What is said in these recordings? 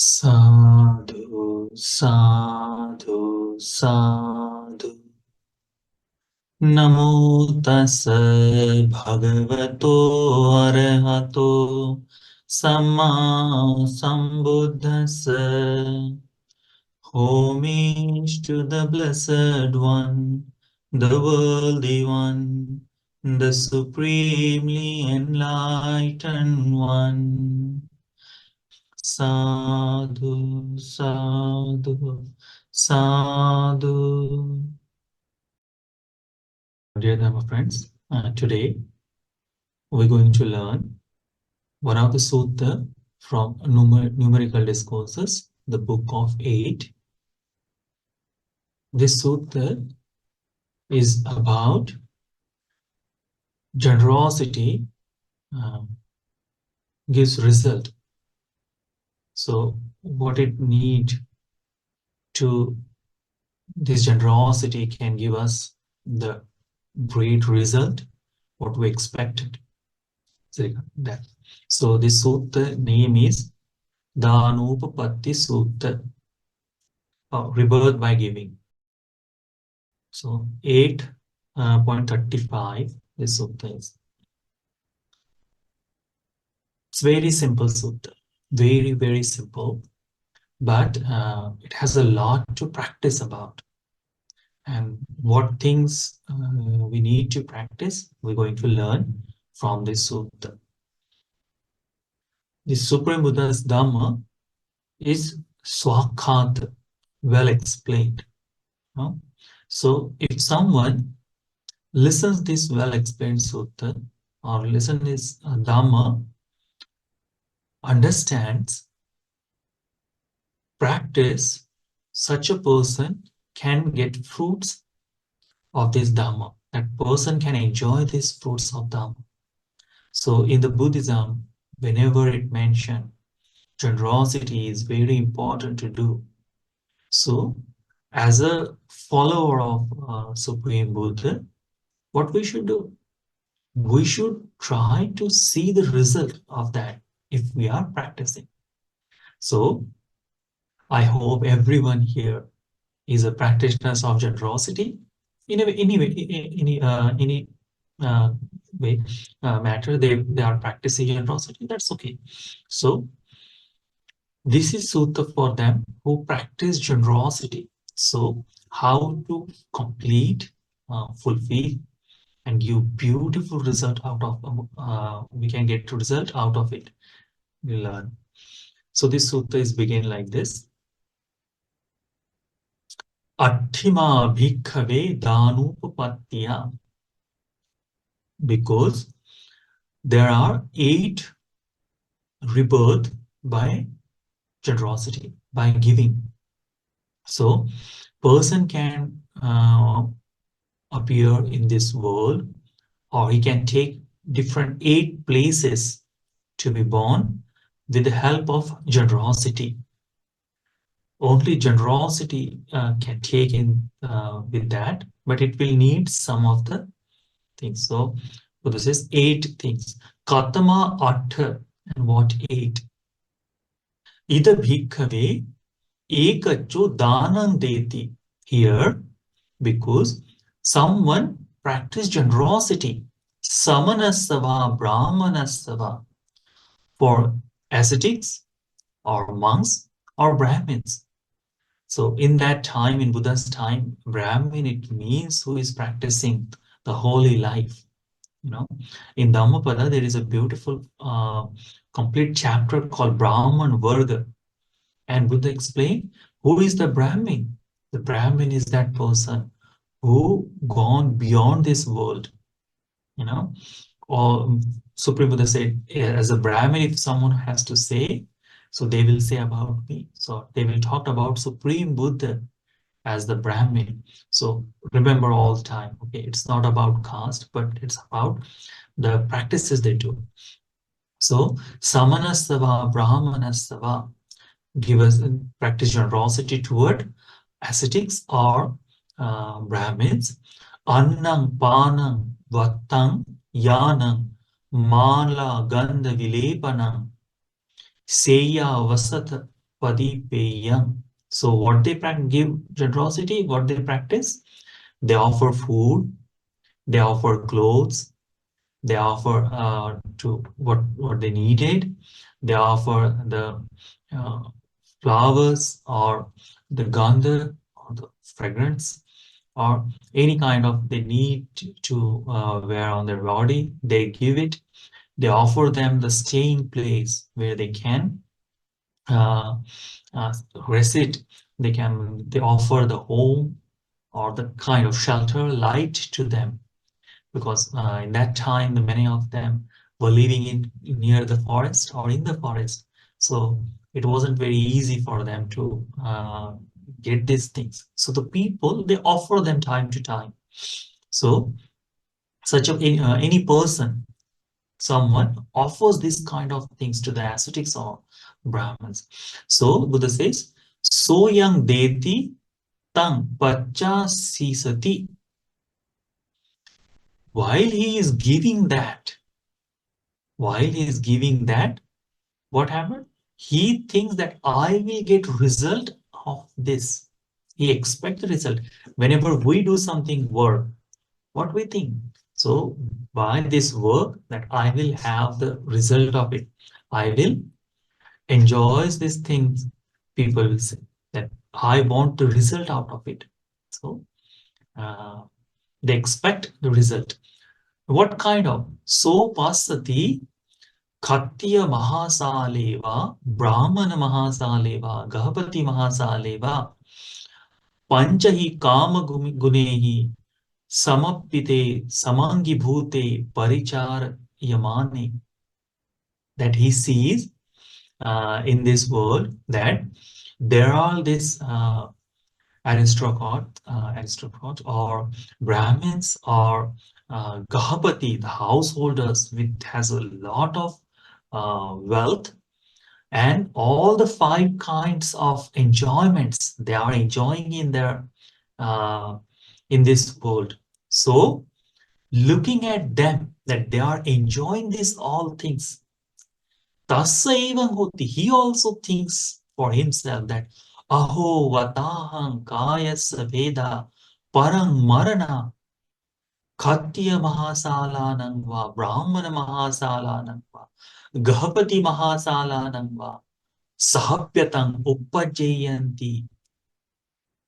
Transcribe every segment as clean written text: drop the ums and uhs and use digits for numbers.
Sadhu, sadhu, sadhu. Namo tassa bhagavato arahato samma sambuddhassa. Homage to the Blessed One, the Worthy One, the Supremely Enlightened One. Sadhu, sadhu, sadhu. Dear Dharma friends, today we're going to learn one of the sutta from numerical discourses, the book of 8. This sutta is about generosity gives result. So what it need to this generosity can give us the great result, what we expected. So this sutta name is Dānūpapattisutta, rebirth by giving. So 8.35, this sutta is. It's very simple sutta, very, very simple, but it has a lot to practice about. And what things we need to practice, we're going to learn from this sutta. The Supreme Buddha's Dhamma is Swakhat, well explained. So if someone listens this well explained sutta or listen this Dhamma, understands, practice, such a person can get fruits of this Dhamma. That person can enjoy these fruits of Dhamma. So in the Buddhism, whenever it mentioned generosity is very important to do. So as a follower of Supreme Buddha, what we should do? We should try to see the result of that if we are practicing. So I hope everyone here is a practitioner of generosity in any matter they are practicing generosity, that's okay. So this is sutta for them who practice generosity. So how to complete, fulfill, and give beautiful result out of we can get result out of it. We learn. So this sutta is begin like this. Atthima bhikkhave dānūpapattiya. Because there are 8 rebirth by generosity, by giving. So person can appear in this world, or he can take different 8 places to be born with the help of generosity. Only generosity can take in with that, but it will need some of the things. So this is 8 things. Katama Atha, and what 8? Ida bhikkhave ekacho dānam deti. Here, because someone practice generosity, samanasava, brahmanasava, for ascetics or monks or Brahmins. So in that time, in Buddha's time, Brahmin, it means who is practicing the holy life. In Dhammapada, there is a beautiful complete chapter called Brahman Varga. And Buddha explained, who is the Brahmin? The Brahmin is that person who gone beyond this world. Or Supreme Buddha said, as a Brahmin, if someone has to say, so they will say about me. So they will talk about Supreme Buddha as the Brahmin. So remember all the time, okay, it's not about caste, but it's about the practices they do. So samanasava, brahmanasava, give us practice generosity toward ascetics or Brahmins. Annam, panam, vattam, yanam, mala, gandha, vilepanam, seya, vasata, padipeyam. So what they give generosity, what they practice, they offer food, they offer clothes, they offer to what they needed, they offer the uh, flowers or the gandha or the fragrance or any kind of they need to wear on their body, they give it. They offer them the staying place where they can uh, uh, reside. They offer the home or the kind of shelter, light to them, because in that time the many of them were living in near the forest or in the forest, so it wasn't very easy for them to get these things. So the people, they offer them time to time. So such a any person, someone offers this kind of things to the ascetics or Brahmins. So Buddha says, so yang deti tang pacha sisati. While he is giving that, what happened? He thinks that I will get result of this. He expects the result. Whenever we do something work, what we think? So by this work that I will have the result of it. I will enjoy these things. People will say that I want the result out of it. So uh, they expect the result. What kind of? So pasati Khattiya Mahasaleva, Brahmana Mahasaleva, Gahapati Mahasaleva, Panchahi Kama Gunehi, Samapite, Samangi Bhute, Parichar Yamane. That he sees in this world that there are this aristocrat or Brahmins or Gahapati, the householders, which has a lot of wealth and all the five kinds of enjoyments they are enjoying in their uh, in this world. So looking at them that they are enjoying these all things, tasaiva hoti, he also thinks for himself that aho vataham kayasa veda parang marana khattiya mahasalanam va brahmana mahasalanam va gahapati mahasalanam va Sahapyatang uppajayanti.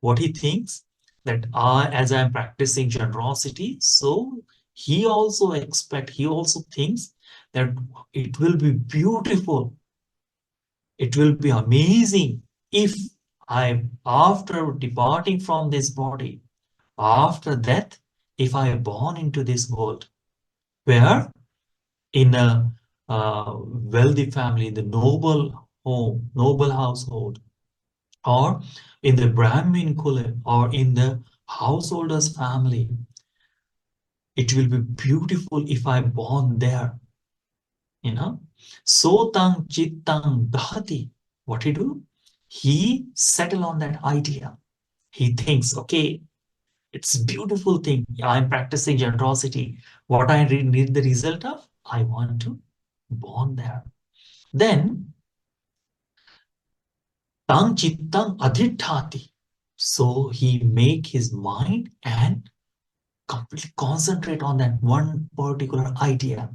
What he thinks that as I am practicing generosity, so he also thinks that it will be beautiful, it will be amazing if I, after departing from this body, after death, if I am born into this world, where in a wealthy family, the noble home, noble household, or in the Brahmin kula, or in the householder's family. It will be beautiful if I'm born there. Sotang chittang dahati. What he do? He settle on that idea. He thinks, okay, it's a beautiful thing. I'm practicing generosity. What I need the result of? I want to born there. Then tang chittang adhithati. So he make his mind and completely concentrate on that one particular idea,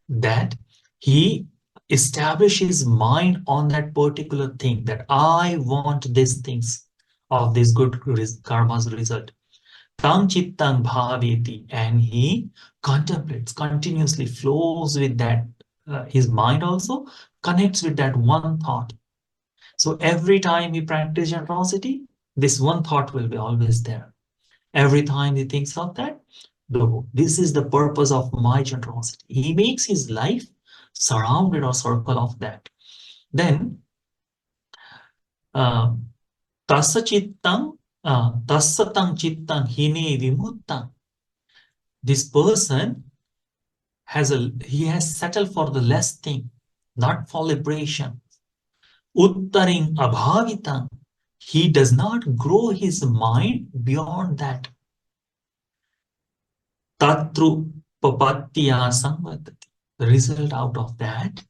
that he establish his mind on that particular thing, that I want these things of this good karma's result. Tam chittang bhaveti, and he contemplates, continuously flows with that. His mind also connects with that one thought. So every time he practice generosity, this one thought will be always there. Every time he thinks of that, no, this is the purpose of my generosity. He makes his life surrounded or circle of that. Then, uh, tassa chittang, tassatang chittang hine vimuttang. This person he has settled for the less thing, not for liberation. Uttaring abhavitang. He does not grow his mind beyond that. Dānūpapattisutta. The result out of that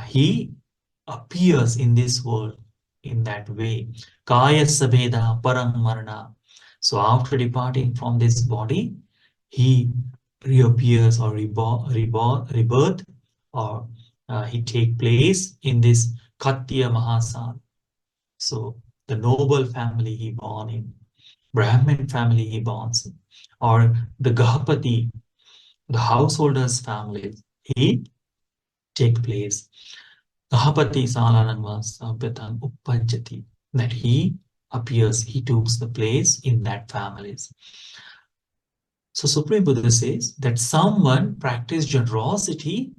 he appears in this world in that way. Kaya sabeda parang marana. So after departing from this body, he reappears or rebirth, or he take place in this Katya Mahasan. So the noble family he born in, Brahmin family he borns in, or the Gahapati, the householder's family, he take place. Gahapati Salanangvas Abhyatang Uppajjati, that he appears, he takes the place in that families. So Supreme Buddha says that someone practice generosity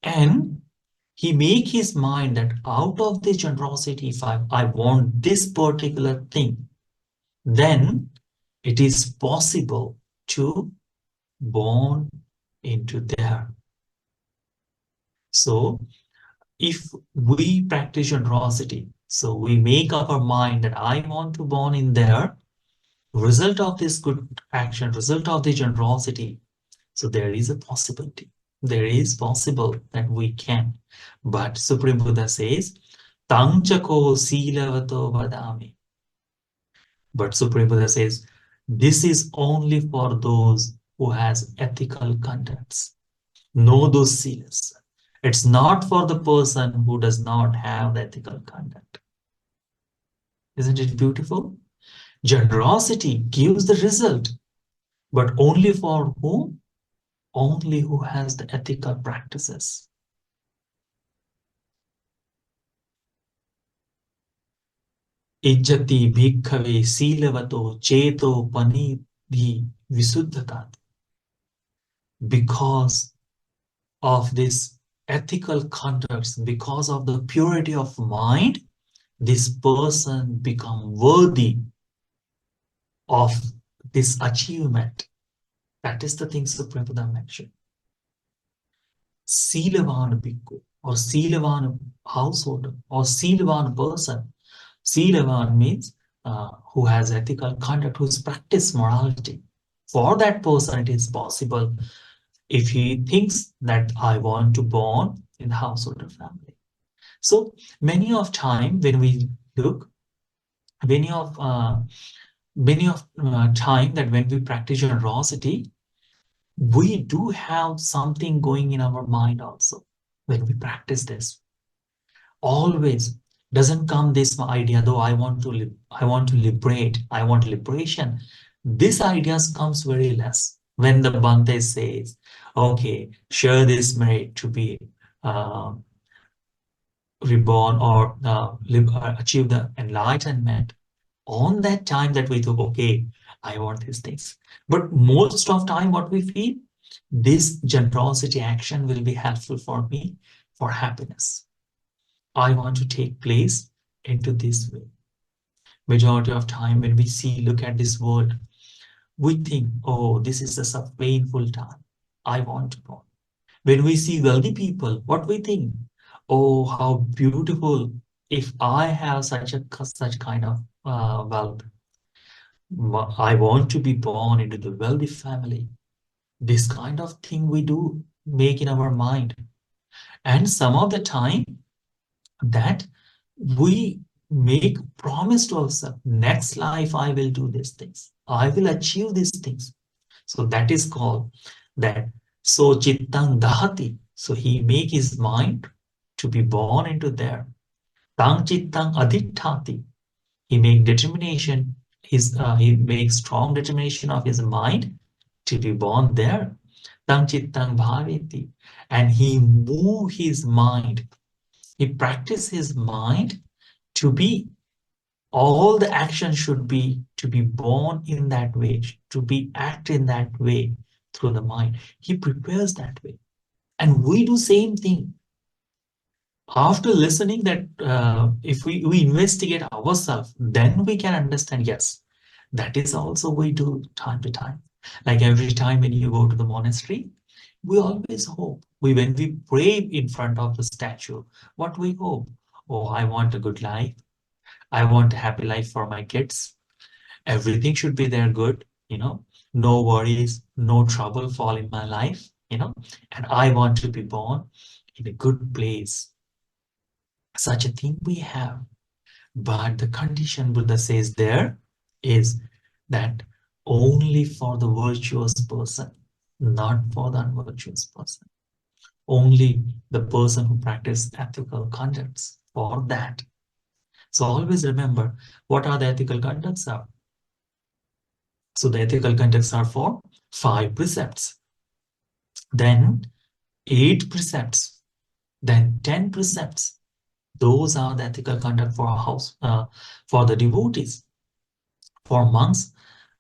and he make his mind that out of this generosity, if I want this particular thing, then it is possible to born into there. So if we practice generosity, so we make up our mind that I want to born in there, result of this good action, result of the generosity, so there is a possibility. There is possible that we can. But Supreme Buddha says, Tangchako silavato vadami. But Supreme Buddha says, this is only for those who has ethical conducts. Know those seals. It's not for the person who does not have the ethical conduct. Isn't it beautiful? Generosity gives the result, but only for whom? Only who has the ethical practices. Ijjati bhikkhave silavato cheto panidhi visuddhatat. Because of this ethical conducts, because of the purity of mind, this person become worthy of this achievement. That is the thing Supreme Buddha mentioned. Silavan bhikkhu, or Silavan householder, or Silavan person. Silavan means who has ethical conduct, who's practiced morality. For that person, it is possible if he thinks that I want to born in the householder family. So many of time when we look, many of time that when we practice generosity, we do have something going in our mind also when we practice this. Always doesn't come this idea, though I want to liberate, I want liberation. This ideas comes very less when the Bhante says, okay, share this merit to be reborn or achieve the enlightenment. On that time that we think, okay, I want these things. But most of time what we feel, this generosity action will be helpful for me for happiness. I want to take place into this way. Majority of time when we look at this world, we think, oh, this is just a painful time. I want to go. When we see wealthy people, what we think? Oh, how beautiful if I have such kind of wealth. I want to be born into the wealthy family. This kind of thing we do make in our mind. And some of the time that we make promise to ourselves, next life I will do these things. I will achieve these things. So that is called that so chittang dahati. So he make his mind to be born into there. Tang chittang adhithati. He make determination. He makes strong determination of his mind to be born there. Tang chittang bhaviti. And he move his mind. He practice his mind to be, all the action should be to be born in that way, to be act in that way through the mind. He prepares that way. And we do same thing. After listening that, if we investigate ourselves, then we can understand, yes, that is also we do time to time. Like every time when you go to the monastery, we always hope. When we pray in front of the statue, what we hope? Oh, I want a good life. I want a happy life for my kids. Everything should be there good, no worries, no trouble fall in my life, and I want to be born in a good place. Such a thing we have. But the condition Buddha says there is that only for the virtuous person, not for the unvirtuous person. Only the person who practices ethical conducts for that. So always remember what are the ethical conducts are. So the ethical conducts are for 5 precepts, then 8 precepts, then 10 precepts. Those are the ethical conduct for a house, for the devotees. For monks,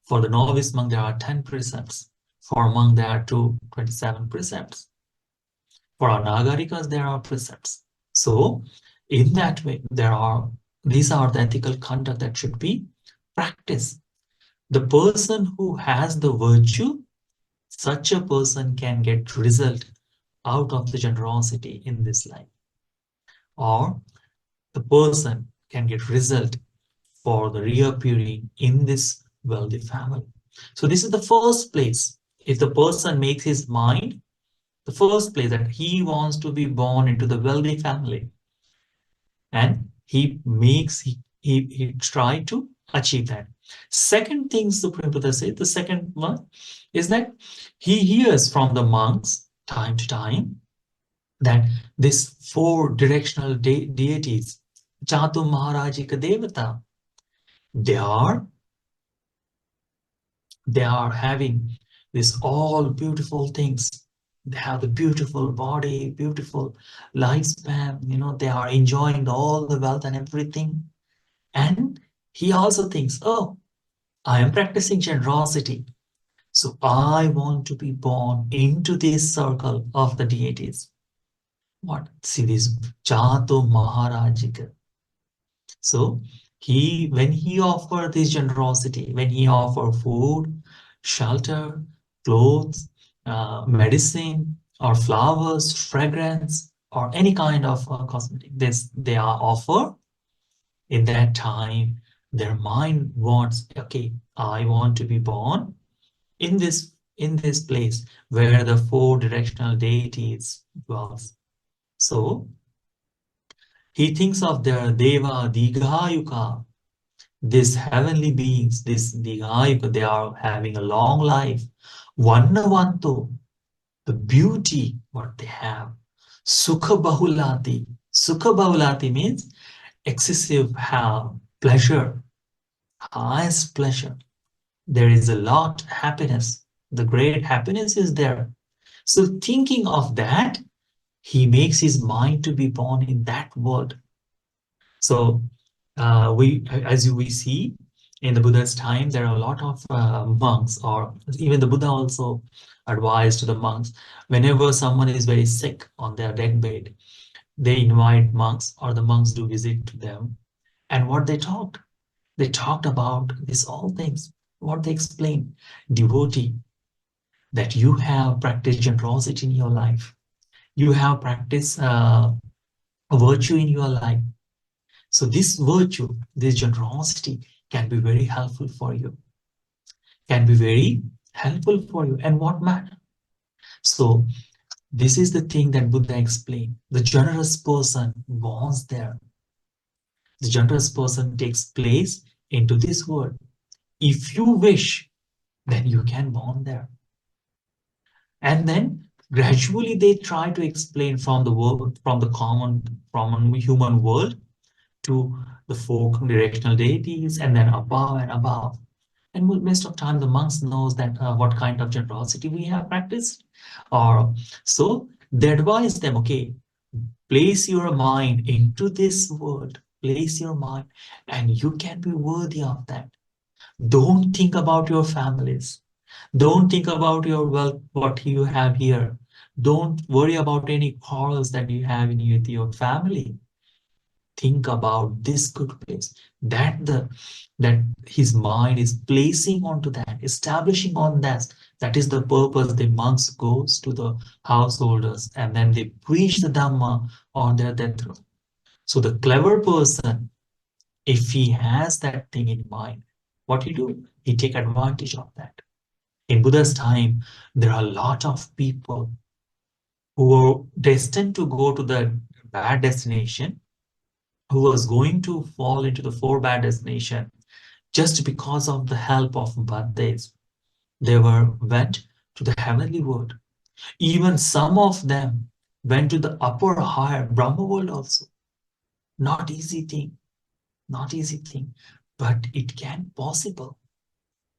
for the novice monk, there are 10 precepts. For a monk, there are 27 precepts. For our nagarikas, there are precepts. So in that way, these are the ethical conduct that should be practiced. The person who has the virtue, such a person can get result out of the generosity in this life. Or the person can get result for the reappearing in this wealthy family. So this is the first place. If the person makes his mind, the first place that he wants to be born into the wealthy family, and he try to achieve that. Second thing Supreme Buddha said, the second one is that he hears from the monks time to time that this 4 directional deities, Chatu Maharajika Devata, they are having this all beautiful things. They have the beautiful body, beautiful lifespan, they are enjoying all the wealth and everything. And he also thinks, oh, I am practicing generosity, so I want to be born into this circle of the deities. What? See this Chato Maharajika. So when he offer this generosity, when he offer food, shelter, clothes, medicine, or flowers, fragrance, or any kind of cosmetic, they are offer. In that time, their mind wants, okay, I want to be born in this place where the 4 directional deities dwells. So he thinks of their Deva Digayuka, these heavenly beings, this Digayuka, they are having a long life. Vannavanto, the beauty what they have. Sukha Bahulati. Sukha Bahulati means excessive pleasure, highest pleasure. There is a lot happiness. The great happiness is there. So thinking of that, he makes his mind to be born in that world. So we see in the Buddha's time, there are a lot of monks, or even the Buddha also advised to the monks, whenever someone is very sick on their deathbed, they invite monks, or the monks do visit to them. And what they talked about these all things. What they explained, devotee, that you have practiced generosity in your life. You have practiced virtue in your life. So this virtue, this generosity can be very helpful for you, can be very helpful for you. And what matter? So this is the thing that Buddha explained. The generous person wants there. The generous person takes place into this world. If you wish, then you can born there. And then gradually they try to explain from the world, from the common human world to the 4 directional deities, and then above and above. And most of the time, the monks knows that what kind of generosity we have practiced. Or so they advise them, okay, place your mind into this world, place your mind, and you can be worthy of that. Don't think about your families. Don't think about your wealth, what you have here. Don't worry about any quarrels that you have with your family. Think about this good place that his mind is placing onto that, establishing on that. That is the purpose. The monks goes to the householders and then they preach the Dhamma on their death row. So the clever person, if he has that thing in mind, what he do? He take advantage of that. In Buddha's time, there are a lot of people who are destined to go to the bad destination, who was going to fall into the four bad destination just because of the help of birthdays. They went to the heavenly world. Even some of them went to the upper higher Brahma world also. Not easy thing, not easy thing, but it can possible.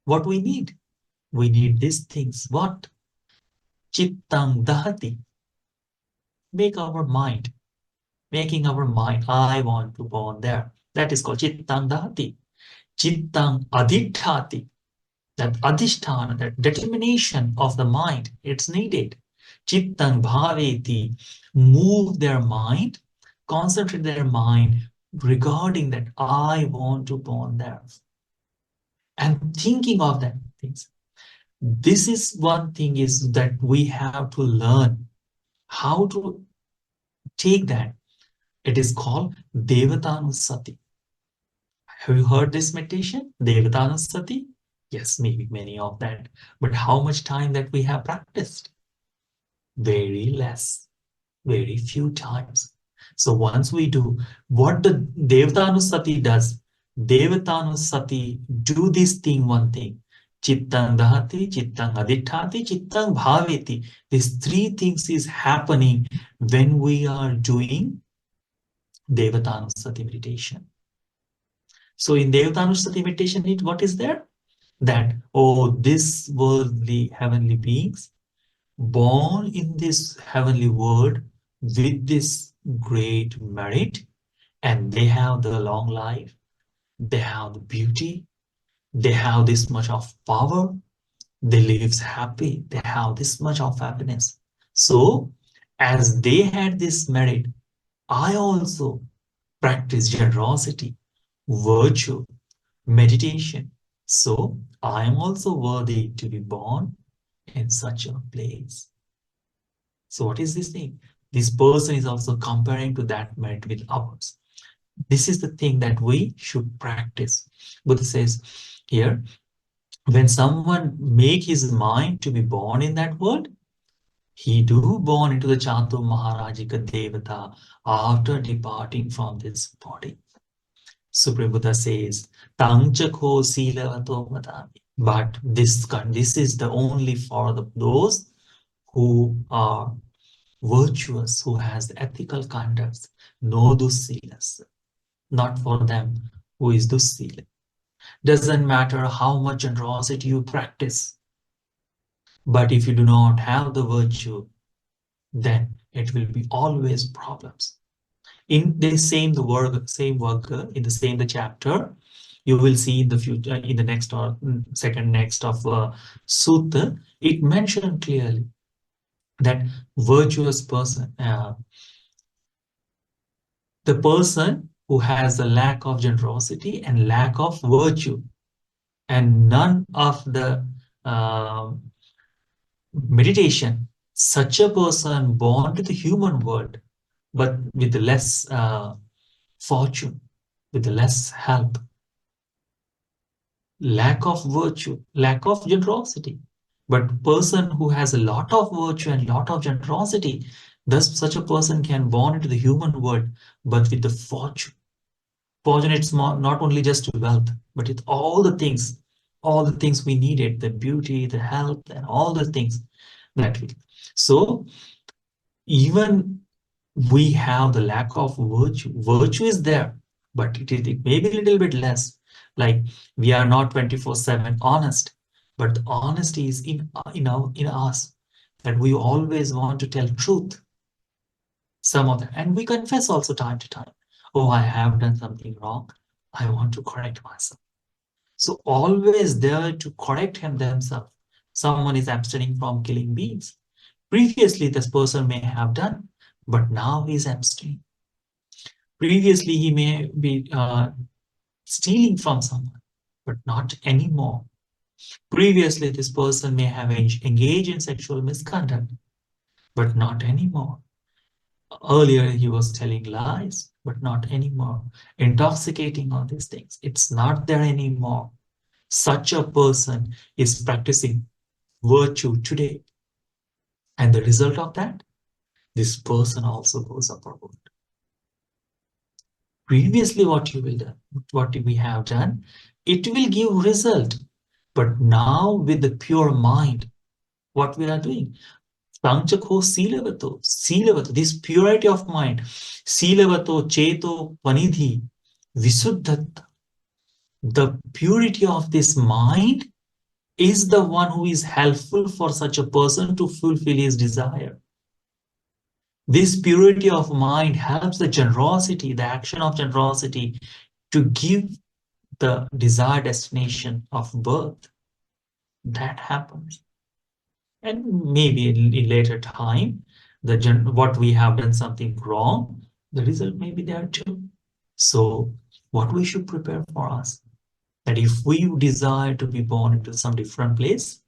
What we need? We need these things. What? Chittang dahati. Make our mind, making our mind, I want to born there. That is called chittang dahati. Chittang adhithati. That adhisthana, that determination of the mind, it's needed. Chittang bhaveti, move their mind, concentrate their mind regarding that I want to born there. And thinking of that things. This is one thing is that we have to learn how to take that. It is called Devatanusati. Have you heard this meditation? Devatanusati? Yes, maybe many of that. But how much time that we have practiced? Very less, very few times. So once we do, what the Devatanusati does, Devatanusati do this thing, one thing. Chittang dahati, chittang adhithati, chittang bhaveti. These three things is happening when we are doing Devatanusati meditation. So in Devatanusati meditation, what is there? That, oh, this worldly heavenly beings born in this heavenly world with this great merit, and they have the long life, they have the beauty, they have this much of power, they live happy, they have this much of happiness. So as they had this merit, I also practice generosity, virtue, meditation. So I am also worthy to be born in such a place. So what is this thing? This person is also comparing to that merit with ours. This is the thing that we should practice. Buddha says here, when someone make his mind to be born in that world, he do born into the Chantu Maharajika Devata after departing from this body. Supreme Buddha says, Tangchako Silavato Madami. But this is the only for those who are virtuous, who has ethical conducts, no dussilas. Not for them who is dussila. Doesn't matter how much generosity you practice, but if you do not have the virtue, then it will be always problems. In the same work in the same chapter, you will see in the future, in the next or second next of sutta, it mentioned clearly that virtuous person, the person who has a lack of generosity and lack of virtue, and none of the meditation, such a person born to the human world, but with less fortune, with less help, lack of virtue, lack of generosity. But person who has a lot of virtue and lot of generosity, thus such a person can born into the human world, but with the fortune. Fortune, it's not only just wealth, but it's all the things we needed, the beauty, the health, and all the things that we. So even we have the lack of virtue. Virtue is there, but it may be a little bit less. Like we are not 24/7 honest, but the honesty is in us, that we always want to tell truth. Some of them, and we confess also time to time. Oh, I have done something wrong. I want to correct myself. So always there to correct him themselves. Someone is abstaining from killing beings. Previously, this person may have done, but now he is abstaining. Previously, he may be stealing from someone, but not anymore. Previously, this person may have engaged in sexual misconduct, but not anymore. Earlier, he was telling lies, but not anymore. Intoxicating all these things, it's not there anymore. Such a person is practicing virtue today. And the result of that, this person also goes upward. previously what we have done, it will give result. But now with the pure mind, what we are doing, Sanchakho Silavato, this purity of mind, Silavato, Cheto, Panidhi, Visuddhatta, the purity of this mind is the one who is helpful for such a person to fulfill his desire. This purity of mind helps the generosity, the action of generosity, to give the desired destination of birth. That happens. And maybe in later time, what we have done something wrong, the result may be there too. So what we should prepare for us, that if we desire to be born into some different place,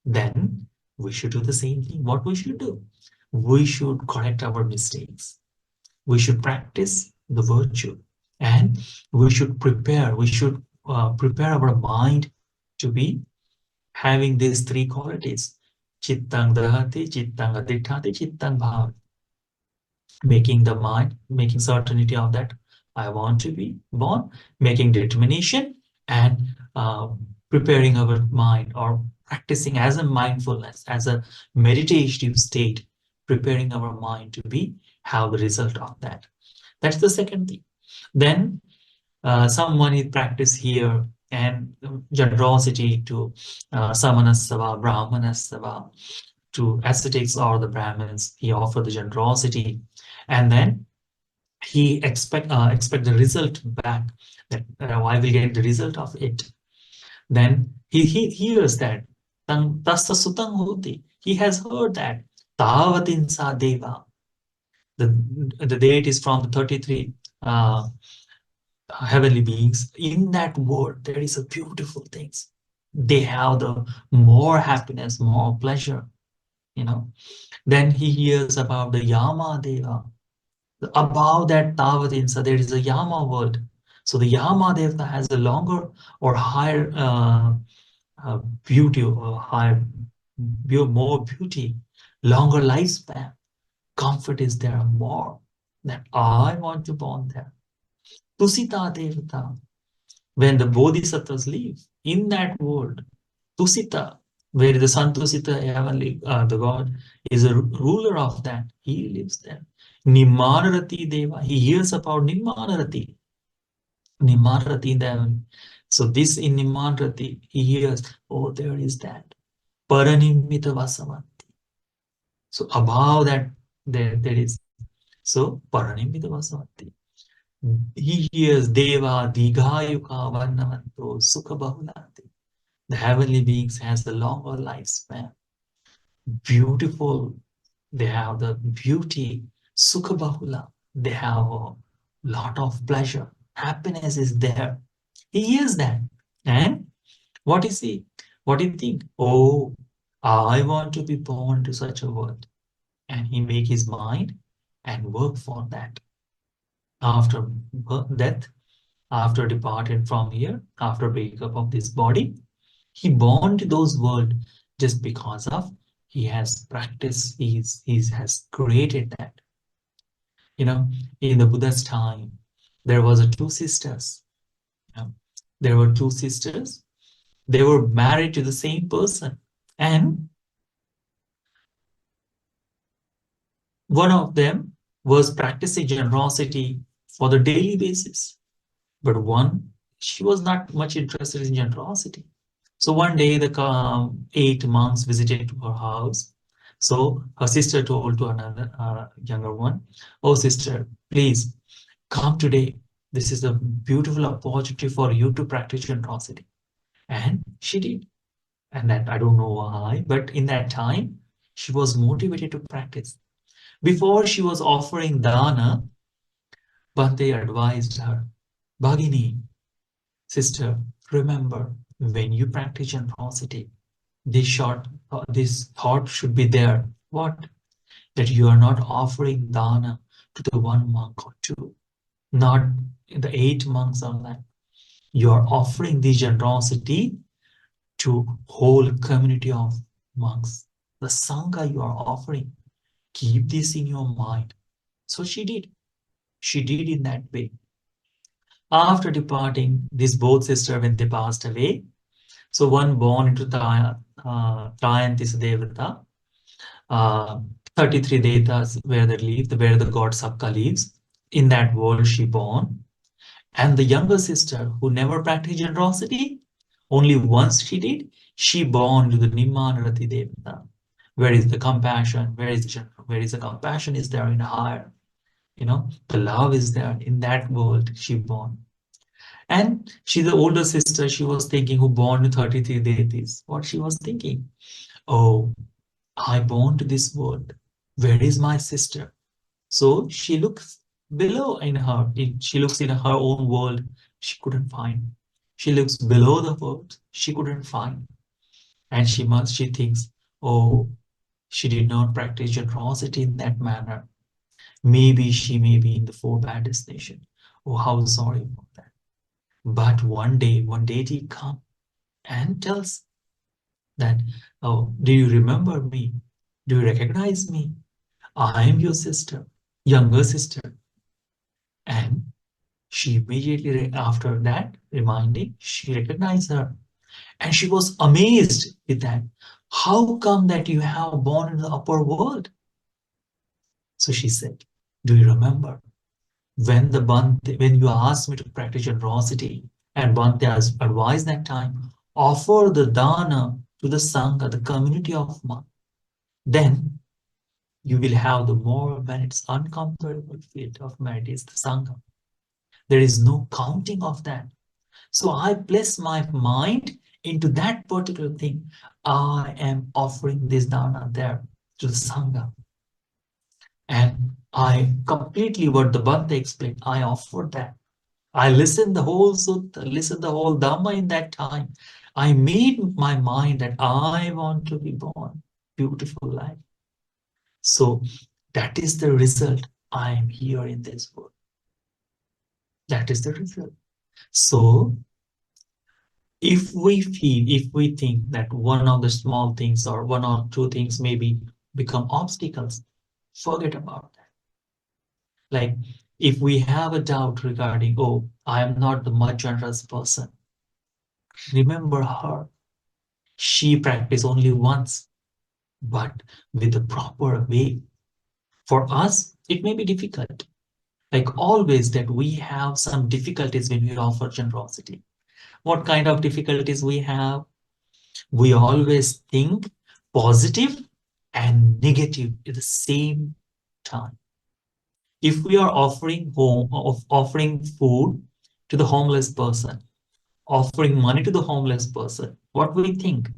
then we should do the same thing. What we should do? We should correct our mistakes. We should practice the virtue, and we should prepare our mind to be having these three qualities: chittang dahati, chittang adhithati, chittang bhav. Making the mind, making certainty of that I want to be born, making determination, and preparing our mind, or practicing as a mindfulness, as a meditative state, preparing our mind to be have the result of that. That's the second thing. Then someone is practice here, and generosity to samanasava, brahmanasava, to ascetics or the Brahmins, he offered the generosity, and then he expect the result back, that I will get the result of it. Then he hears that tassa sutang hoti. He has heard that tavatin sa deva. The date is from the 33 heavenly beings. In that word, there is a beautiful things. They have the more happiness, more pleasure, you know. Then he hears about the Yama Deva. Above that Tavatinsa, there is a Yama world. So the Yama Deva has a longer or higher beauty, or higher, more beauty, longer lifespan. Comfort is there more, that I want to born there. Tusita Devata, when the Bodhisattvas live in that world, Tusita, where the Santusita heavenly, the God is a ruler of that, he lives there. Nimanarati Deva, he hears about Nimanarati. Nimanarati in the heaven. So this in Nimanarati, he hears, oh, there is that. Paranimita Vasavanti. So above that, there is. So Paranimita Vasavanti. He hears Deva, Digayuka, Varnavanto, Sukha Bahulanti. The heavenly beings has the longer lifespan. Beautiful. They have the beauty. Sukha Bahula. They have a lot of pleasure. Happiness is there. He hears that. And what is he? What do you think? Oh, I want to be born to such a world. And he make his mind and work for that. After death, after departing from here, after breakup of this body, he born to those world just because of he has practiced, he has created that. You know, in the Buddha's time, there was a two sisters. You know, there were two sisters. They were married to the same person, and one of them was practicing generosity for the daily basis, but one, she was not much interested in generosity. So one day the 8 months visited to her house. So her sister told to another younger one, oh sister, please come today. This is a beautiful opportunity for you to practice generosity. And she did. And that I don't know why, but in that time, she was motivated to practice. Before she was offering dana, Bhante advised her, Bhagini, sister, remember, when you practice generosity, this thought should be there. What? That you are not offering dana to the one monk or two, not the 8 monks or that. You are offering the generosity to whole community of monks. The Sangha you are offering. Keep this in your mind. So she did. She did in that way. After departing, these both sisters, when they passed away, so one born into Trayantis Devata, uh, 33 Devatas where they live, where the god Sabka lives. In that world she born. And the younger sister who never practiced generosity, only once she did, she born to the Nimmanarati Devata. Where is the compassion? Where is the compassion is there in higher? The love is there in that world she born. And she's the older sister, she was thinking, who born in 33 deities. What she was thinking? Oh, I born to this world. Where is my sister? So she looks below in her. She looks in her own world. She couldn't find. She looks below the world. She couldn't find. And she thinks, oh, she did not practice generosity in that manner. Maybe she may be in the four bad destination. Oh, how sorry about that. But one deity come and tells that, oh, do you remember me? Do you recognize me? I am your sister, younger sister. And she immediately after that reminding, she recognized her. And she was amazed with that. How come that you have born in the upper world? So she said, do you remember when you asked me to practice generosity, and Bhante has advised that time, offer the dana to the Sangha, the community of monks, then you will have the more merits, uncomparable field of merit is the Sangha. There is no counting of that. So I place my mind into that particular thing. I am offering this dana there to the Sangha. And I completely, what the Bhante explained, I offered that. I listened the whole sutta, listened the whole Dhamma in that time. I made my mind that I want to be born. Beautiful life. So that is the result. I am here in this world. That is the result. So if we think that one of the small things or one or two things maybe become obstacles, forget about that. Like if we have a doubt regarding, oh, I am not the much generous person, remember her. She practiced only once, but with the proper way. For us, it may be difficult. Like always that we have some difficulties when we offer generosity. What kind of difficulties we have? We always think positive and negative at the same time. If we are offering food to the homeless person, offering money to the homeless person, what we think?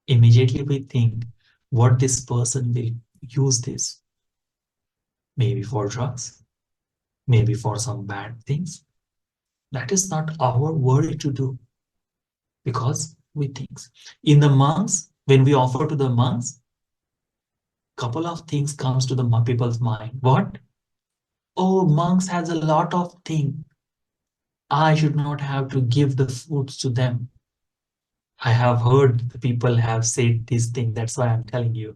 Immediately we think what this person will use this, maybe for drugs, maybe for some bad things. That is not our worry to do, because we think. In the monks, when we offer to the monks, couple of things comes to the people's mind. What? Oh, monks has a lot of things. I should not have to give the foods to them. I have heard the people have said this thing. That's why I'm telling you.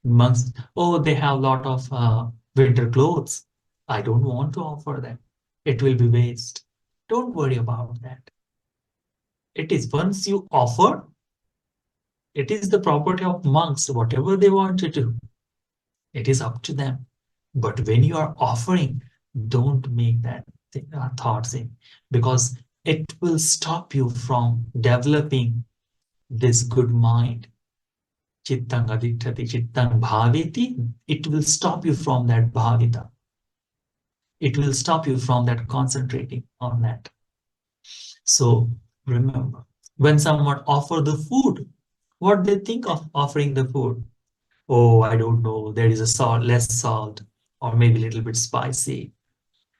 Monks, oh, they have a lot of winter clothes. I don't want to offer them. It will be waste. Don't worry about that. It is once you offer, it is the property of monks, whatever they want to do. It is up to them. But when you are offering, don't make that thoughts in, because it will stop you from developing this good mind. Chittang aditthati, chittang bhaviti. It will stop you from that bhavita. It will stop you from that concentrating on that. So remember, when someone offer the food, what they think of offering the food? Oh, I don't know. There is a salt, less salt, or maybe a little bit spicy.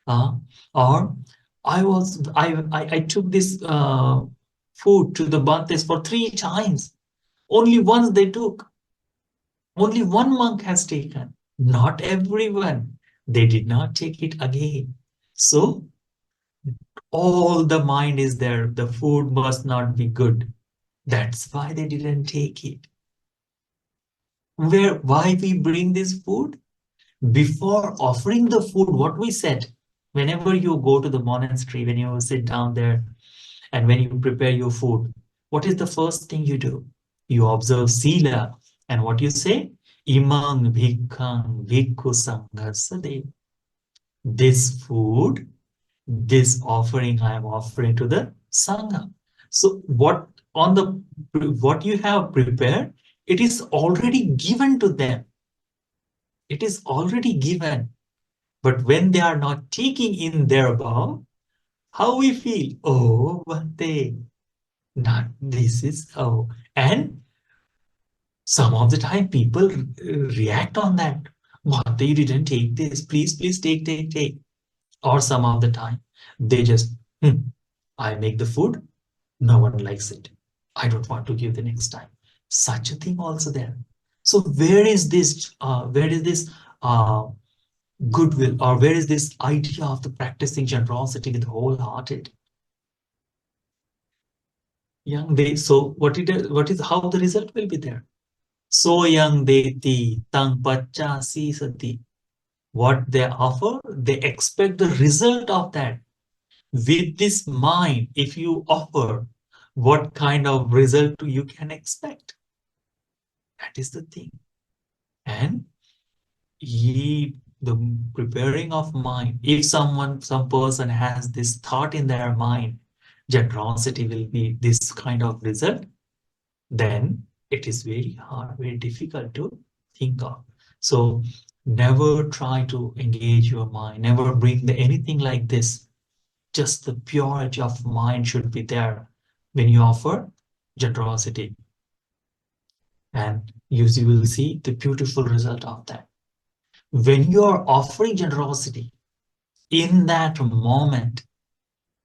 Uh, or I took this food to the Bhantes for 3 times. Only once they took. Only one monk has taken. Not everyone. They did not take it again. So all the mind is there. The food must not be good. That's why they didn't take it. Why we bring this food? Before offering the food, what we said? Whenever you go to the monastery, when you sit down there and when you prepare your food, what is the first thing you do? You observe sila. And what you say? Imang bhikkhang bhikkhu sanghasade. This food, this offering I am offering to the Sangha. So what you have prepared, it is already given to them. It is already given. But when they are not taking in their bow, how we feel? Oh, Bhante, not this is oh. And some of the time people react on that. Bhante, you didn't take this. Please, please take. Or some of the time they just, I make the food, no one likes it. I don't want to give the next time. Such a thing also there. So where is this uh, goodwill, or where is this idea of the practicing generosity with wholehearted? Young they so what is how the result will be there? So young they ti tang pacha si sati. What they offer, they expect the result of that. With this mind, if you offer, what kind of result you can expect? That is the thing. And the preparing of mind, if some person has this thought in their mind, generosity will be this kind of result, then it is very hard, very difficult to think of. So never try to engage your mind, never bring anything like this. Just the purity of mind should be there when you offer generosity. And you will see the beautiful result of that. When you are offering generosity, in that moment,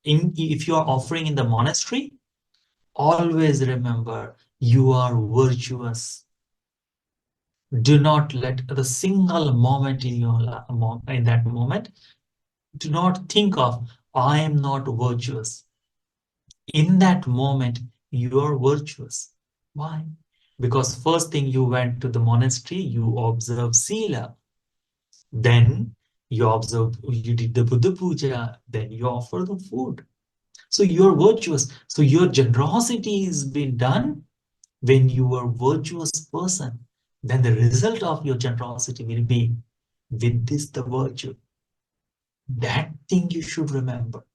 if you are offering in the monastery, always remember you are virtuous. Do not let the single moment in that moment, do not think of, I am not virtuous. In that moment, you are virtuous. Why? Because first thing you went to the monastery, you observe Sila. Then you did the Buddha Puja, then you offer the food. So you're virtuous. So your generosity is being done when you are a virtuous person. Then the result of your generosity will be with this the virtue. That thing you should remember.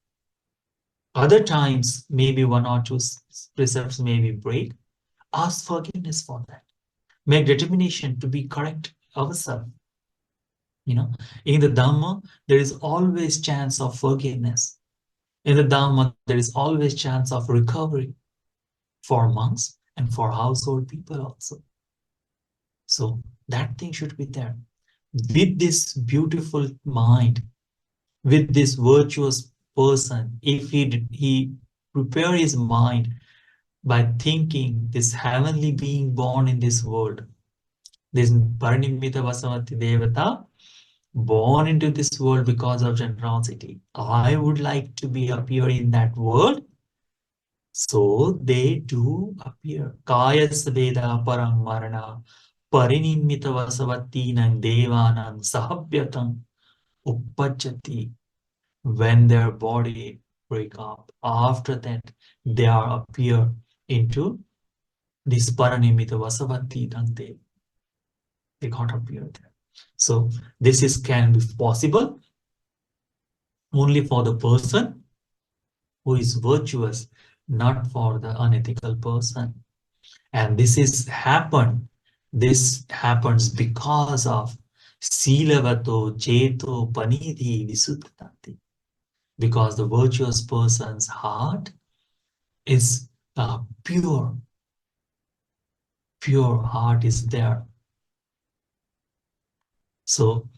Other times, maybe one or two precepts may be break. Ask forgiveness for that. Make determination to be correct ourselves. In the Dhamma, there is always chance of forgiveness. In the Dhamma, there is always chance of recovery for monks and for household people also. So that thing should be there. With this beautiful mind, with this virtuous person, if he prepare his mind by thinking this heavenly being born in this world, this Parinimita Vasavati Devata, born into this world because of generosity. I would like to be appear in that world. So they do appear. Kaya Sveda Parang Marana Parinimita Vasavatinang Devanang Sahabhyatam Uppajati. When their body break up, after that they are appear into this Paranimita Vasavati Dante. They can't appear there. So this can be possible only for the person who is virtuous, not for the unethical person. And this happens because of Silavato Cheto Panidhi Visuddhati. Because the virtuous person's heart is pure. Pure heart is there. So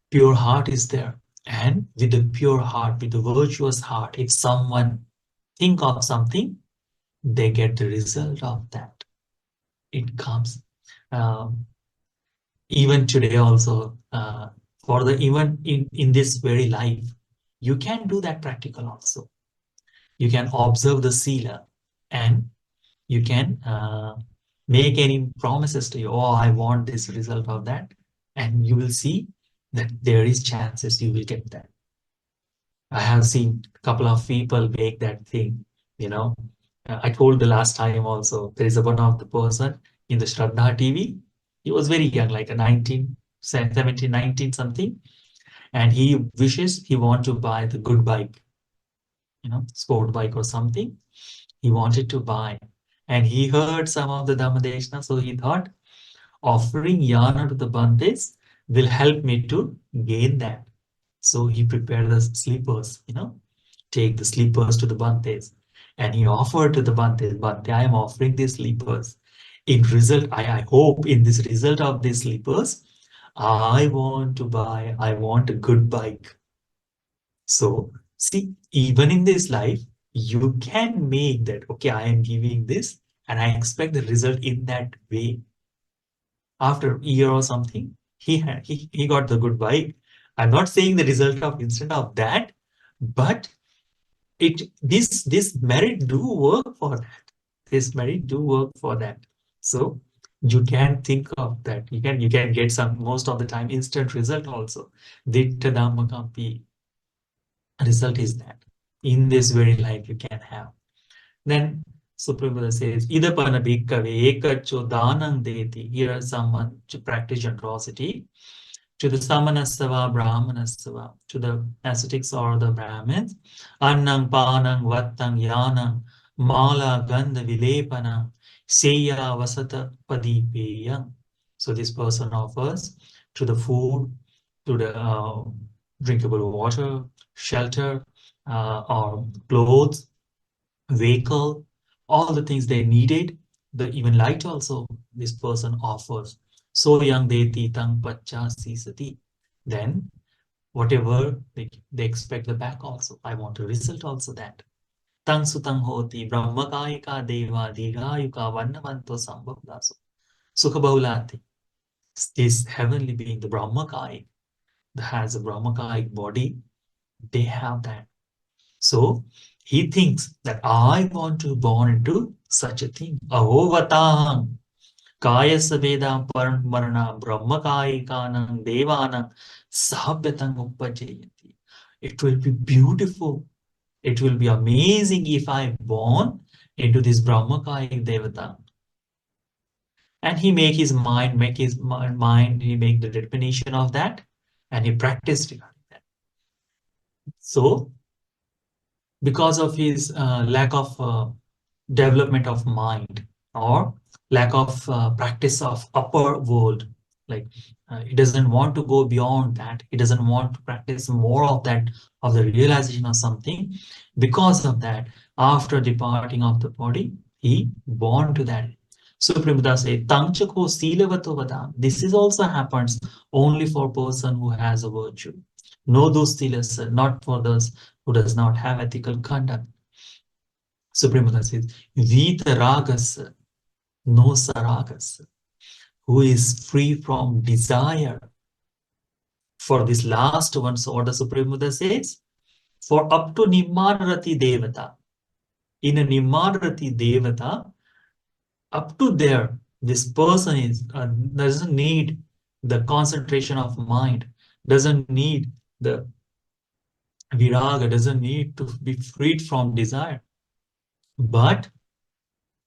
pure heart is there. And with the pure heart, with the virtuous heart, if someone think of something, they get the result of that. It comes. Even today also, even in this very life, you can do that practical also. You can observe the sila and you can make any promises to you. Oh, I want this result of that. And you will see that there is chances you will get that. I have seen a couple of people make that thing, you know. I told the last time also, there is a one of the person in the Shraddha TV. He was very young, like a 19, 17, 19 something. And he wishes he want to buy the good bike, sport bike or something. He wanted to buy. And he heard some of the Dhammadeshna, so he thought offering yana to the Bantes will help me to gain that. So he prepared the sleepers, take the sleepers to the Bantes. And he offered to the Bantes, Bante, I am offering these sleepers. In result, I hope in this result of these sleepers, I want a good bike. So see, even in this life, you can make that, okay, I am giving this and I expect the result in that way. After a year or something, he got the good bike. I'm not saying the result of instant of that, but this merit do work for that. This merit do work for that. So you can think of that. You can get some most of the time instant result also. Ditta Dhammakampi result is that in this very life you can have. Then Supreme Buddha says, Idapana bhikkhave ekacho dhanam deti. Here is someone to practice generosity to the samanasava, brahmanasava, to the ascetics or the Brahmins. Annang, panang, vattang, yanang, mala, gandha, vilepanam, seya, vasata, padipeyam. So this person offers to the food, to the drinkable water, shelter, or clothes, vehicle, all the things they needed, the even light also this person offers. So young deti tang pacha sisati. Then whatever they expect the back also. I want a result also that. Tang sutang hoti brahmakayika deva digayuka vannavanto sambhavdaso. Sukha bahulati. This heavenly being, the brahmakayik, that has a brahmakayik body, they have that. So he thinks that I want to born into such a thing. Ahovataham kaya sabedam marana brahmakayikanam devanam sabhyatang upajayati. It will be beautiful. It will be amazing if I born into this brahmakayik devata. And he make his mind, he make the definition of that, and he practiced regarding that. So because of his lack of development of mind or lack of practice of upper world, like he doesn't want to go beyond that, he doesn't want to practice more of that, of the realization of something. Because of that, after departing of the body, he born to that. Supreme Buddha say, Tangchako silavato vadam. This is also happens only for person who has a virtue. No those stealers, not for those who does not have ethical conduct. Supreme Buddha says, Vita ragas, no saragas, who is free from desire. For this last one, so what the Supreme Buddha says, for up to Nimmarati Devata. In a Nimmarati Devata, up to there, this person is doesn't need the concentration of mind, doesn't need the viraga, doesn't need to be freed from desire. But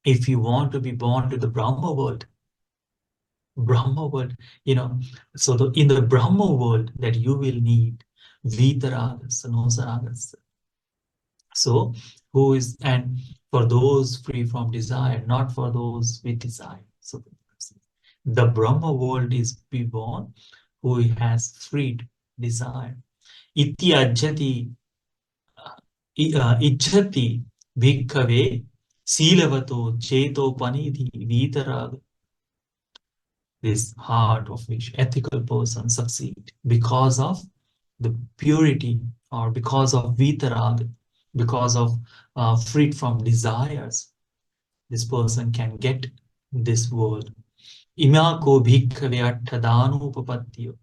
if you want to be born to the Brahma world, so in the Brahma world that you will need Vitaragas, Anosaragas. So who is, and for those free from desire, not for those with desire. So the Brahma world is be born who has freed desire. Iti ajjati ijjati bhikkhave silavato cheto panidhi vitaraga. This heart of which ethical person succeed because of the purity or because of vitarag, because of freed from desires. This person can get this world. Imako bhikkhave atta Dānūpapattisutta,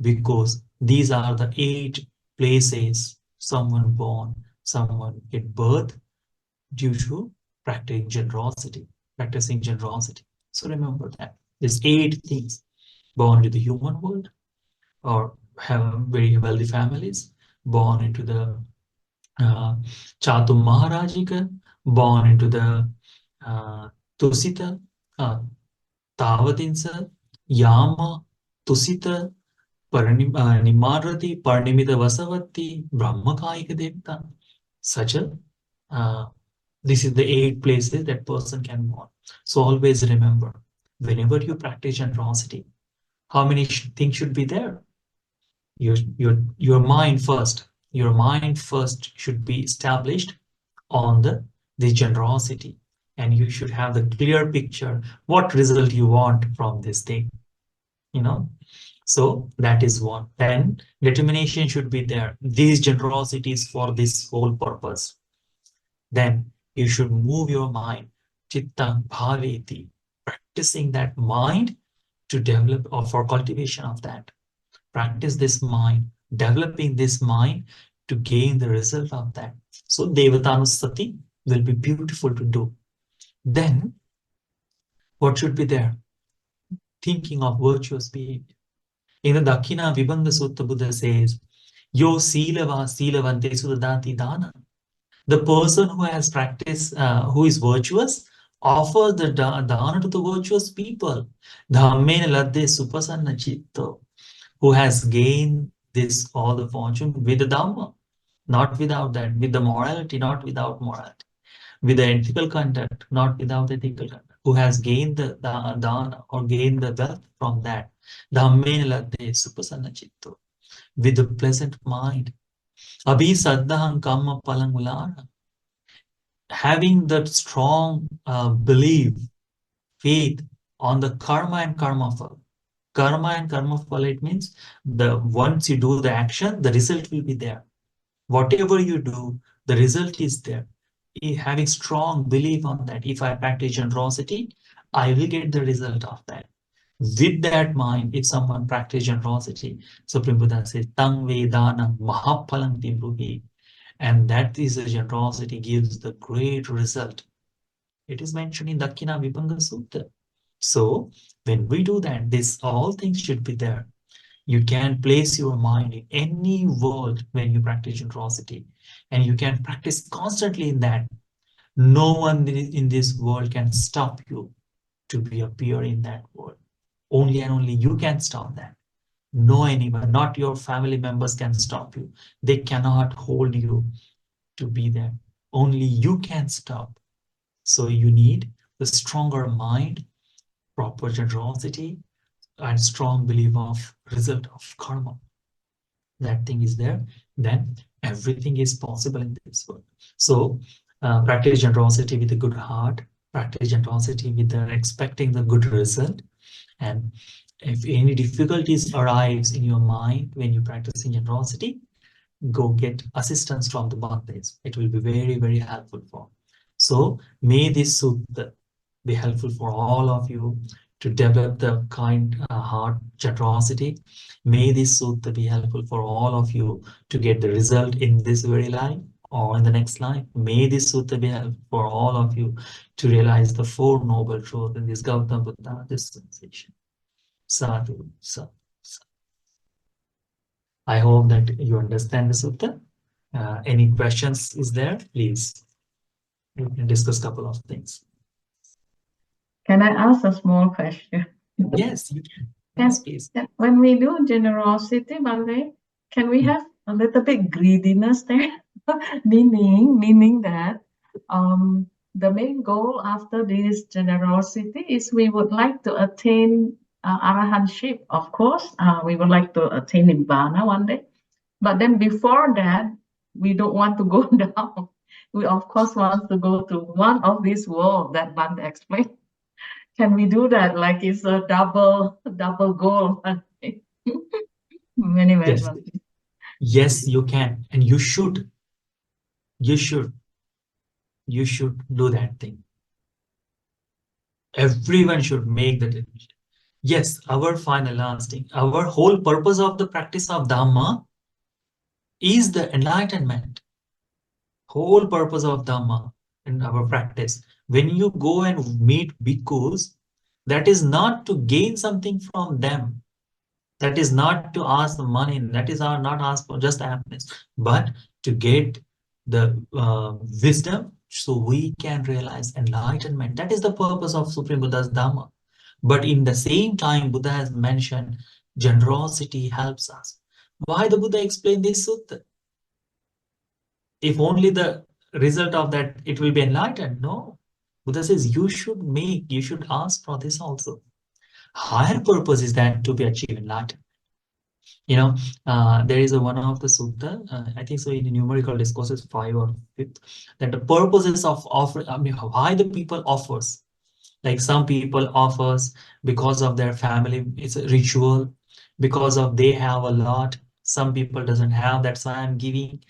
because these are the 8 places someone born, someone get birth due to practicing generosity, practicing generosity. So remember that. There's 8 things: born to the human world, or have very wealthy families, born into the Chatum Maharajika, born into the Tusita, Tavatinsa, Yama, Tusita, Nimarati, Parnimita Vasavati, Brahmakayika Devta. Such a this is the 8 places that person can born. So always remember, whenever you practice generosity, how many things should be there? Your mind first. Your mind first should be established on the generosity, and you should have the clear picture what result you want from this thing. So that is one. Then determination should be there. These generosities for this whole purpose. Then you should move your mind, chitta bhaveti, practicing that mind to develop or for cultivation of that. Practice this mind, developing this mind to gain the result of that. So Devatanusati will be beautiful to do. Then what should be there? Thinking of virtuous behavior. In the Dakina Vibhanga Sutta, Buddha says, Yo silava silavante sudadati dana. The person who has practiced, who is virtuous, offers the dana to the virtuous people. Dhammena ladde supasanna chitta, who has gained this all the fortune with the Dhamma, not without that, with the morality, not without morality, with the ethical conduct, not without ethical conduct, who has gained the dana or gained the wealth from that. Dhammena ladde supasanna chitta, with a pleasant mind. Abhi saddaham kamma palangulara, having that strong belief, faith on the karma and karma fal. Karma and karma fal, it means once you do the action, the result will be there. Whatever you do, the result is there. Having strong belief on that, if I practice generosity, I will get the result of that. With that mind, if someone practices generosity, Supreme Buddha says, Tang Vedana Mahapalang Timbruhi, and that is the generosity gives the great result. It is mentioned in Dakina Vibhanga Sutta. So when we do that, all things should be there. You can place your mind in any world when you practice generosity, and you can practice constantly in that. No one in this world can stop you to be appear in that world. Only and only you can stop that. No anyone, not your family members can stop you. They cannot hold you to be there. Only you can stop. So you need the stronger mind, proper generosity, and strong belief of result of karma. That thing is there, then everything is possible in this world. So practice generosity with a good heart, practice generosity with expecting the good result. And if any difficulties arise in your mind when you practice generosity, go get assistance from the Bhaktis. It will be very, very helpful for. So may this sutta be helpful for all of you to develop the kind heart generosity. May this sutta be helpful for all of you to get the result in this very life or in the next life. May this sutta be helpful for all of you to realize the 4 noble truths in this Gautama Buddha dispensation. Sadhu, sadhu, sadhu. I hope that you understand the sutta. Any questions is there? Please, we can discuss a couple of things. Can I ask a small question? Yes, you can. Yes, please. When we do generosity, Bande, can we have a little bit greediness there? meaning that the main goal after this generosity is we would like to attain arahantship. Of course, we would like to attain nibbana one day. But then before that, we don't want to go down. We of course want to go to one of these worlds that Bande explained. Can we do that? Like it's a double goal. Many ways. Yes. Yes, you can, and you should. You should do that thing. Everyone should make the decision. Yes, our final lasting, our whole purpose of the practice of Dhamma is the enlightenment. Whole purpose of Dhamma in our practice. When you go and meet bhikkhus, that is not to gain something from them. That is not to ask the money, that is not ask for just happiness, but to get the wisdom so we can realize enlightenment. That is the purpose of Supreme Buddha's Dhamma. But in the same time, Buddha has mentioned generosity helps us. Why the Buddha explained this sutta? If only the result of that it will be enlightened. No. Buddha says you should you should ask for this also. Higher purpose is that to be achieved enlightenment. You know, there is a one of the sutta, I think so in the numerical discourses 5 or 5th, that the purposes of offering, I mean, why the people offers. Like some people offers because of their family, it's a ritual, because of they have a lot. Some people doesn't have, that's why I'm giving.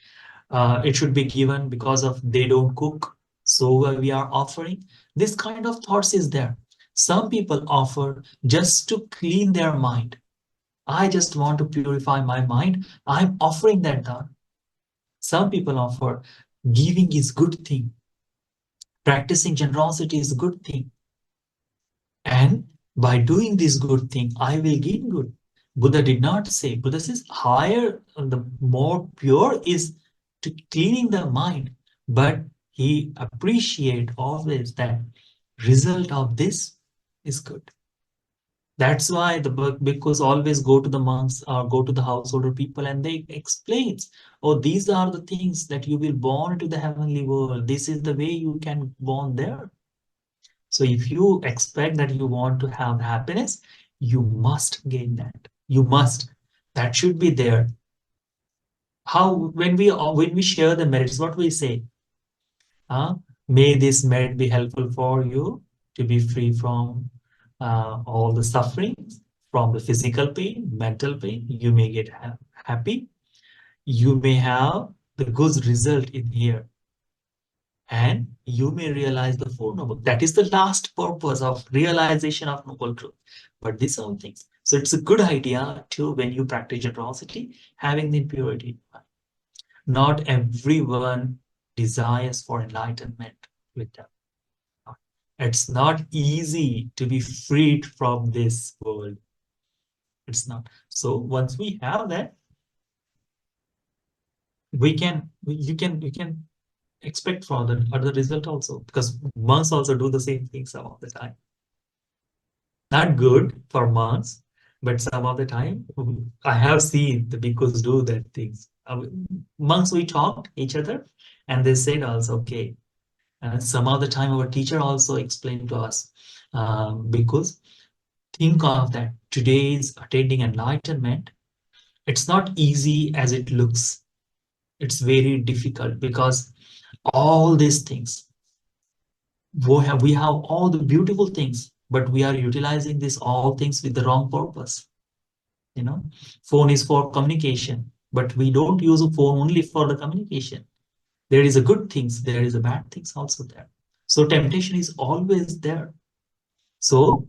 It should be given because of they don't cook, so we are offering. This kind of thoughts is there. Some people offer just to clean their mind. I just want to purify my mind. I'm offering that done. Some people offer giving is good thing. Practicing generosity is a good thing. And by doing this good thing, I will gain good. Buddha did not say. Buddha says higher, the more pure is to cleaning the mind. But he appreciate always that result of this is good. That's why the bhikkhus always go to the monks or go to the householder people and they explains, oh, these are the things that you will born into the heavenly world. This is the way you can born there. So if you expect that you want to have happiness, you must gain that. You must. That should be there. How when we share the merits, what we say? May this merit be helpful for you to be free from all the sufferings, from the physical pain, mental pain. You may get happy. You may have the good result in here. And you may realize the Four Noble. That is the last purpose of realization of Noble Truth. But these are things. So it's a good idea to, when you practice generosity, having the purity. Not everyone desires for enlightenment with them. It's not easy to be freed from this world. It's not. So once we have that, you can expect for the other result also, because monks also do the same thing some of the time. Not good for monks, but some of the time I have seen the bhikkhus do that things. Monks, we talked each other and they said also, okay, some of the time our teacher also explained to us, because think of that today's attaining enlightenment, it's not easy as it looks. It's very difficult because all these things, we have all the beautiful things, but we are utilizing this all things with the wrong purpose. You know, phone is for communication, but we don't use a phone only for the communication. There is a good things, there is a bad things also there. So temptation is always there. So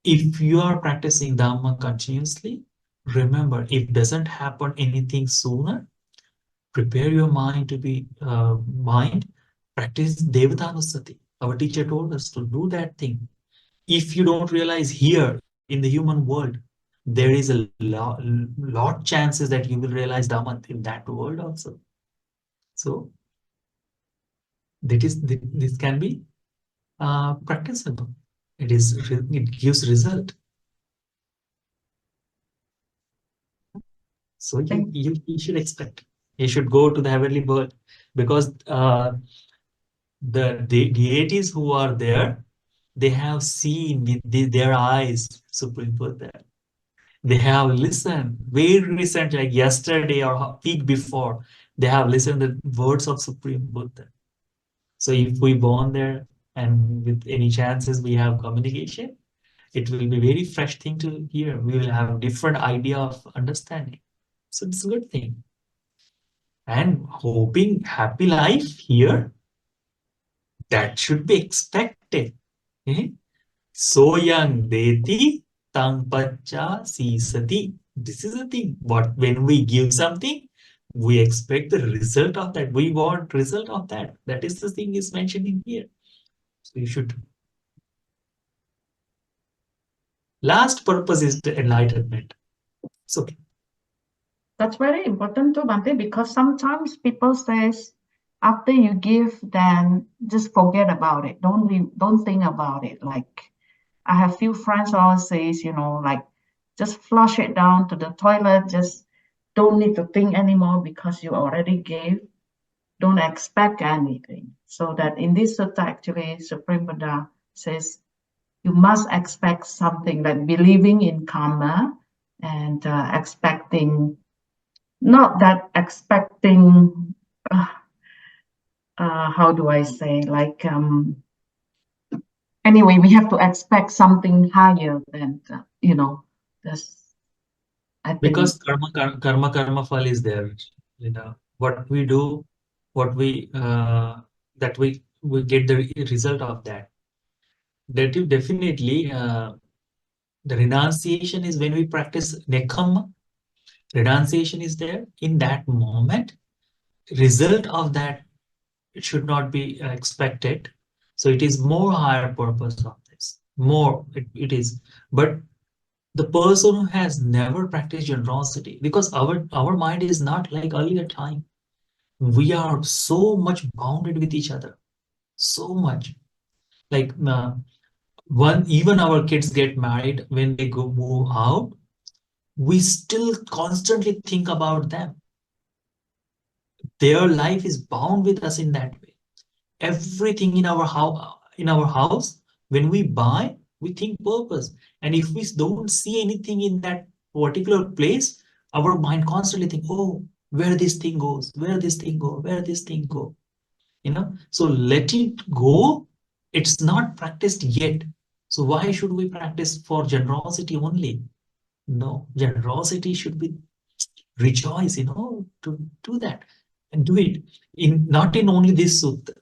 if you are practicing Dhamma continuously, remember, if doesn't happen anything sooner, prepare your mind to be practice Devatanusati. Our teacher told us to do that thing. If you don't realize here in the human world, there is a lot chances that you will realize Dhamma in that world also. So this can be practicable. It gives result. So you should expect. You should go to the heavenly world, because the deities who are there, they have seen with their eyes Supreme Buddha. They have listened very recent, like yesterday or a week before, they have listened the words of Supreme Buddha. So if we born there and with any chances we have communication, it will be very fresh thing to hear. We will have different idea of understanding. So it's a good thing. And hoping happy life here, that should be expected. Eh? So young deti tang pacha sisati. This is the thing. But when we give something, we expect the result of that. We want result of that. That is the thing is mentioned in here. So you should. Last purpose is the enlightenment. So That's very important too, Bante, because sometimes people says after you give, then just forget about it. Don't think about it. Like I have few friends always says, like just flush it down to the toilet. Just don't need to think anymore because you already gave. Don't expect anything. So that in this sutta, actually, Supreme Buddha says you must expect something, like believing in karma and expecting, not that expecting, uh, how do I say, like, anyway, we have to expect something higher than, this, I think. because karma fal is there, what we do, what we that we get the result of that. That you definitely the renunciation is when we practice nekama. Renunciation is there in that moment. Result of that, it should not be expected. So it is more higher purpose of this. More it is. But the person who has never practiced generosity, because our mind is not like earlier time. We are so much bounded with each other, so much. Like even our kids get married, when they go move out, we still constantly think about them. Their life is bound with us in that way. Everything in our house, when we buy, we think purpose. And if we don't see anything in that particular place, our mind constantly think, oh, where this thing goes, where this thing go, where this thing go. So let it go. It's not practiced yet. So why should we practice for generosity only? No, generosity should be rejoice, to do that and do it in not in only this sutta.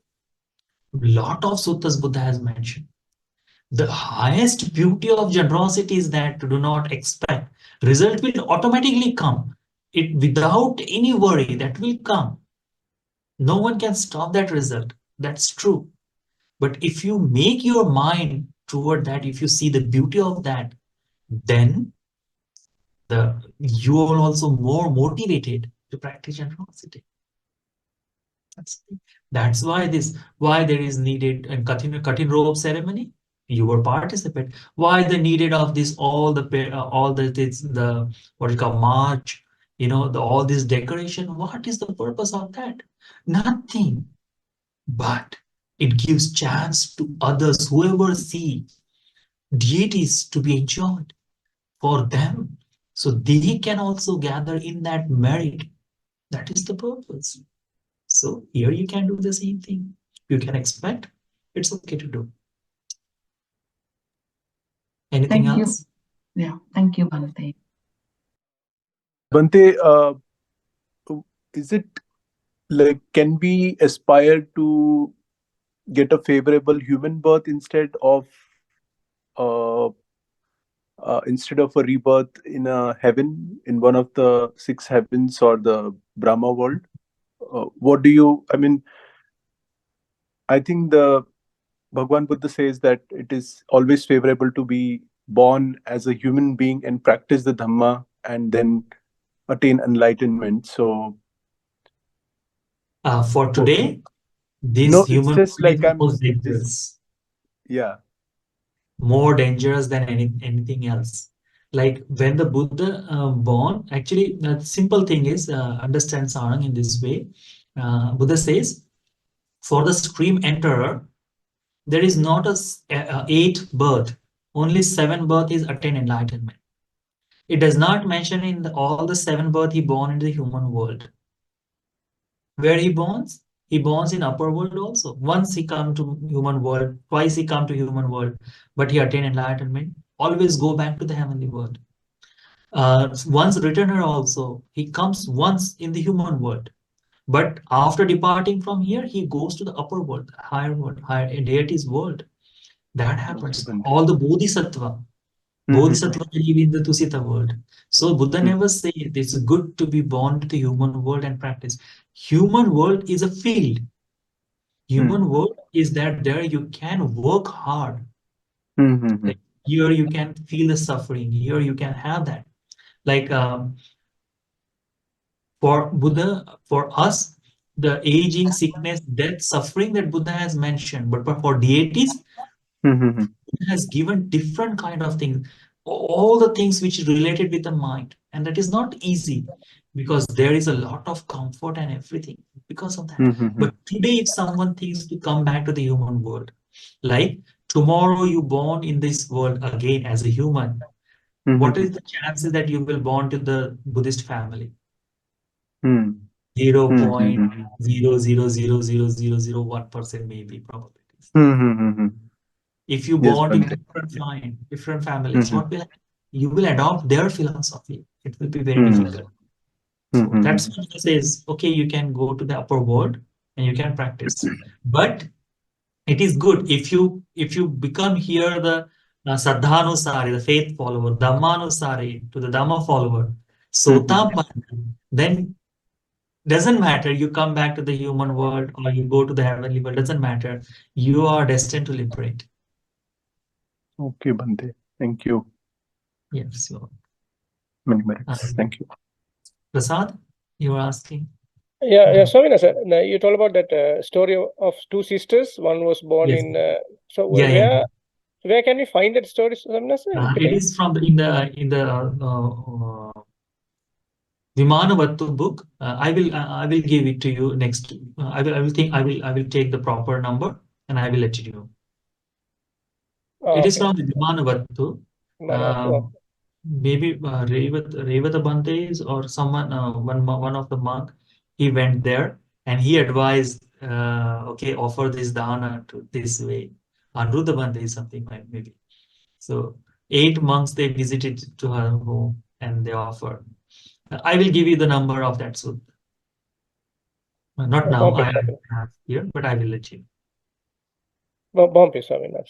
Lot of suttas Buddha has mentioned. The highest beauty of generosity is that do not expect. Result will automatically come. It without any worry, that will come. No one can stop that result. That's true. But if you make your mind toward that, if you see the beauty of that, then you are also more motivated to practice generosity. That's, that's why there is needed a cutting rope ceremony. You were participant. Why the needed of this all the what you call march, all this decoration. What is the purpose of that? Nothing. But it gives chance to others, whoever see deities to be enjoyed for them, so they can also gather in that merit. That is the purpose. So here you can do the same thing. You can expect. It's okay to do. Anything Thank you. else? Yeah, thank you, Bante. Bante, is it like, can we aspire to get a favorable human birth uh, instead of a rebirth in a heaven, in one of the six heavens or the Brahma world? What do you? I mean, I think the Bhagwan Buddha says that it is always favorable to be born as a human being and practice the Dhamma and then attain enlightenment. So For today, this no, it's human just body like is most just dangerous, yeah. more dangerous than anything else. Like when the Buddha born, actually, the simple thing is understand Sarang in this way. Buddha says, for the stream enterer, there is not a eight birth, only seven birth is attain enlightenment. It does not mention in all the seven birth he born into the human world. Where he borns? He borns in upper world also. Once he come to human world, twice he come to human world, but he attain enlightenment. Always go back to the heavenly world. Once returner also, he comes once in the human world. But after departing from here, he goes to the upper world, higher deity's world. That Okay, happens. Bhante. All the bodhisattva. Mm-hmm. Bodhisattva live in the Tusita world. So Buddha Mm-hmm. never said it's good to be born to the human world and practice. Human world is a field. Human world is that there you can work hard. Mm-hmm. Like here you can feel the suffering. Here you can have that. Like for Buddha, for us, the aging, sickness, death, suffering that Buddha has mentioned, but for deities, Mm-hmm. Buddha has given different kind of things, all the things which is related with the mind, and that is not easy because there is a lot of comfort and everything because of that. Mm-hmm. But today, if someone thinks to come back to the human world, like tomorrow you born in this world again as a human, what is the chances that you will born to the Buddhist family? 0.0000001% maybe probabilities. If you Yes, born in Bhante. different families, what will happen? You will adopt their philosophy. It will be very difficult. So that's what it says. Okay, you can go to the upper world and you can practice, but it is good if you become here the Saddhanusari, the faith follower, Dhammanusari, to the Dhamma follower, Sotapanna, then doesn't matter. You come back to the human world or you go to the heavenly world, doesn't matter. You are destined to liberate. Okay, Bhante. Thank you. Yes. So, Many merits. Thank you. Prasad, you were asking? Yeah, Swamina sir, you told about that story of two sisters. One was born Yes. in. So Yeah. where can we find that story, Swamina sir? It is from in the Vimanavattu book. I will give it to you next. I will take the proper number and I will let you know. It is from the Vimanavattu. Maybe Revata Bhantes or someone, one of the monk, he went there and he advised, okay, offer this dana to this way. Anuruddha Bhante something like maybe. So 8 monks they visited to her home and they offered. I will give you the number of that sutta. Not now, I have here, but I will let you. Bombay, Swamina.